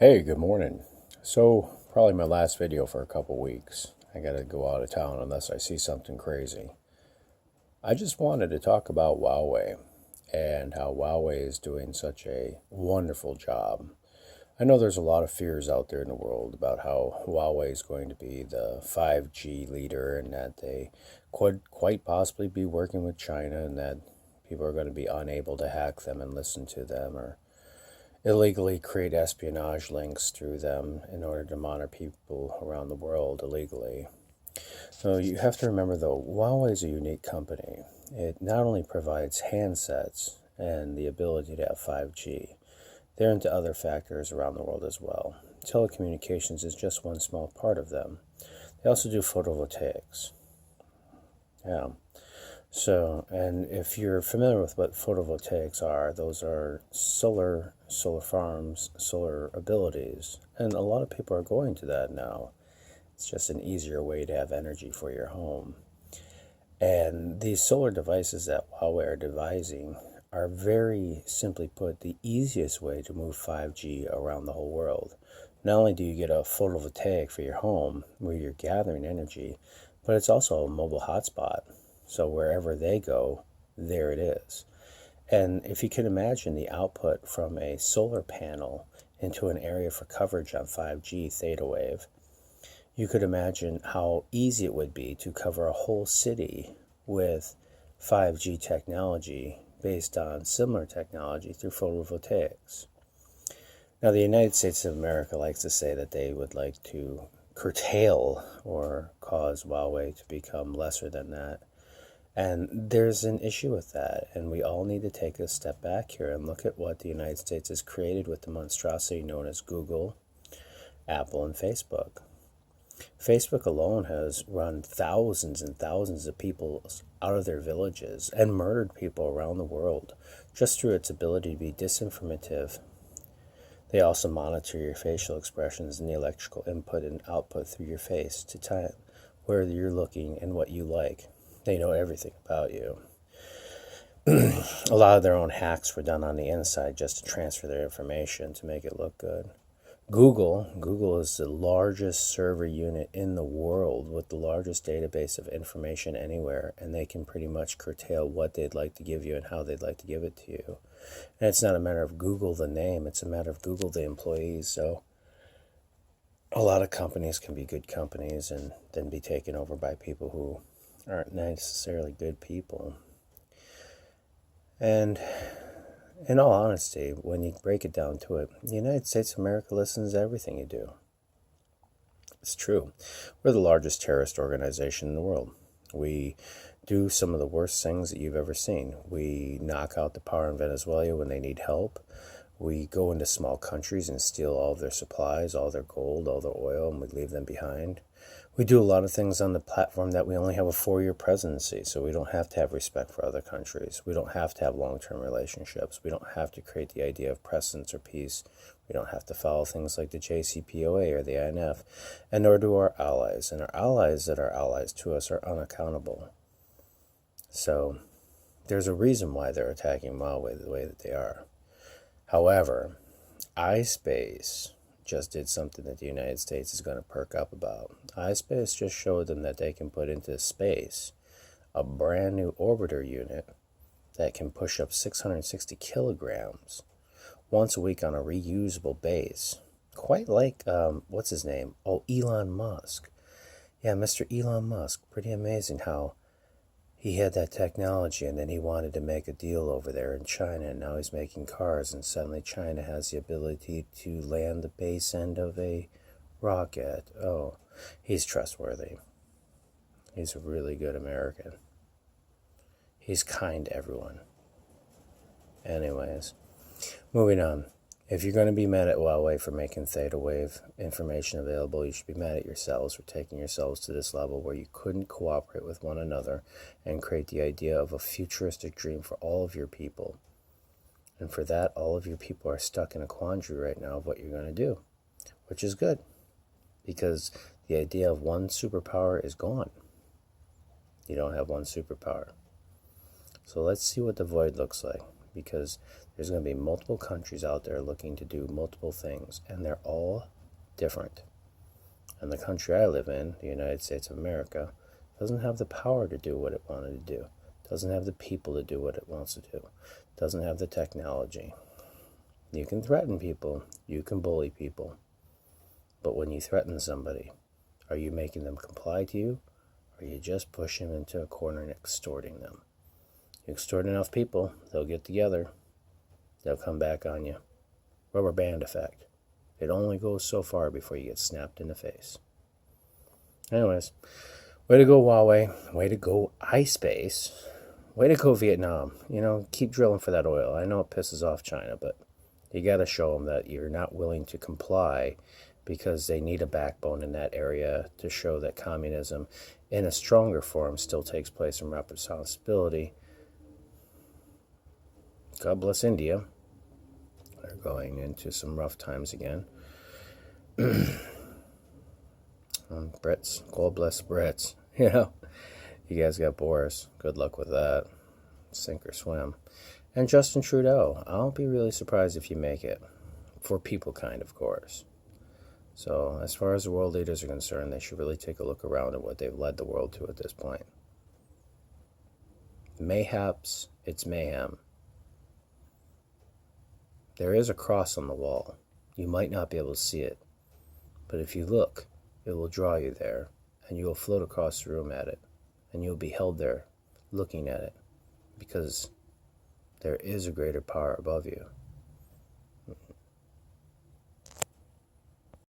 Hey, good morning. So, probably my last video for a couple weeks. I gotta go out of town unless I see something crazy. I just wanted to talk about Huawei and how Huawei is doing such a wonderful job. I know there's a lot of fears out there in the world about how Huawei is going to be the 5G leader and that they could quite possibly be working with China and that people are going to be unable to hack them and listen to them or illegally create espionage links through them in order to monitor people around the world illegally. So you have to remember though, Huawei is a unique company. It not only provides handsets and the ability to have 5G, they're into other factors around the world as well. Telecommunications is just one small part of them. They also do photovoltaics. Yeah. So, and if you're familiar with what photovoltaics are, those are solar farms, solar abilities, and a lot of people are going to that now. It's just an easier way to have energy for your home. And these solar devices that Huawei are devising are very simply put the easiest way to move 5G around the whole world. Not only do you get a photovoltaic for your home where you're gathering energy, but it's also a mobile hotspot. So wherever they go, there it is. And if you can imagine the output from a solar panel into an area for coverage on 5G theta wave, you could imagine how easy it would be to cover a whole city with 5G technology based on similar technology through photovoltaics. Now, the United States of America likes to say that they would like to curtail or cause Huawei to become lesser than that. And there's an issue with that, and we all need to take a step back here and look at what the United States has created with the monstrosity known as Google, Apple, and Facebook. Facebook alone has run thousands and thousands of people out of their villages and murdered people around the world just through its ability to be disinformative. They also monitor your facial expressions and the electrical input and output through your face to tell where you're looking and what you like. They know everything about you. A lot of their own hacks were done on the inside just to transfer their information to make it look good. Google is the largest server unit in the world with the largest database of information anywhere, and they can pretty much curtail what they'd like to give you and how they'd like to give it to you. And it's not a matter of Google the name, it's a matter of Google the employees. So a lot of companies can be good companies and then be taken over by people who aren't necessarily good people. And in all honesty, when you break it down to it, the United States of America listens to everything you do. It's true. We're the largest terrorist organization in the world. We do some of the worst things that you've ever seen. We knock out the power in Venezuela when they need help. We go into small countries and steal all of their supplies, all their gold, all their oil, and we leave them behind. We do a lot of things on the platform that we only have a 4-year presidency, so we don't have to have respect for other countries. We don't have to have long-term relationships. We don't have to create the idea of presence or peace. We don't have to follow things like the JCPOA or the INF, and nor do our allies. And our allies that are allies to us are unaccountable. So there's a reason why they're attacking Huawei the way that they are. However, iSpace just did something that the United States is going to perk up about. iSpace just showed them that they can put into space a brand new orbiter unit that can push up 660 kilograms once a week on a reusable base. Quite like, what's his name? Oh, Elon Musk. Yeah, Mr. Elon Musk. Pretty amazing how he had that technology and then he wanted to make a deal over there in China, and now he's making cars, and suddenly China has the ability to land the base end of a rocket. Oh, he's trustworthy. He's a really good American. He's kind to everyone. Anyways, moving on. If you're going to be mad at Huawei for making theta wave information available, you should be mad at yourselves for taking yourselves to this level where you couldn't cooperate with one another and create the idea of a futuristic dream for all of your people. And for that, all of your people are stuck in a quandary right now of what you're going to do, which is good, because the idea of one superpower is gone. You don't have one superpower. So let's see what the void looks like, because There's going to be multiple countries out there looking to do multiple things, and they're all different. And the country I live in, the United States of America, doesn't have the power to do what it wanted to do, doesn't have the people to do what it wants to do, doesn't have the technology. You can threaten people, you can bully people, but when you threaten somebody, are you making them comply to you, or are you just pushing them into a corner and extorting them? You extort enough people, they'll get together, they'll come back on you. Rubber band effect. It only goes so far before you get snapped in the face. Anyways, way to go Huawei, way to go iSpace, way to go Vietnam. Keep drilling for that oil. I know it pisses off China, but you got to show them that you're not willing to comply because they need a backbone in that area to show that communism in a stronger form still takes place in responsibility. God bless India. They're going into some rough times again. Brits, God bless Brits. You guys got Boris. Good luck with that. Sink or swim. And Justin Trudeau. I'll be really surprised if you make it. For people kind, of course. So, as far as the world leaders are concerned, they should really take a look around at what they've led the world to at this point. Mayhaps it's mayhem. There is a cross on the wall. You might not be able to see it, but if you look, it will draw you there, and you will float across the room at it, and you'll be held there looking at it, because there is a greater power above you.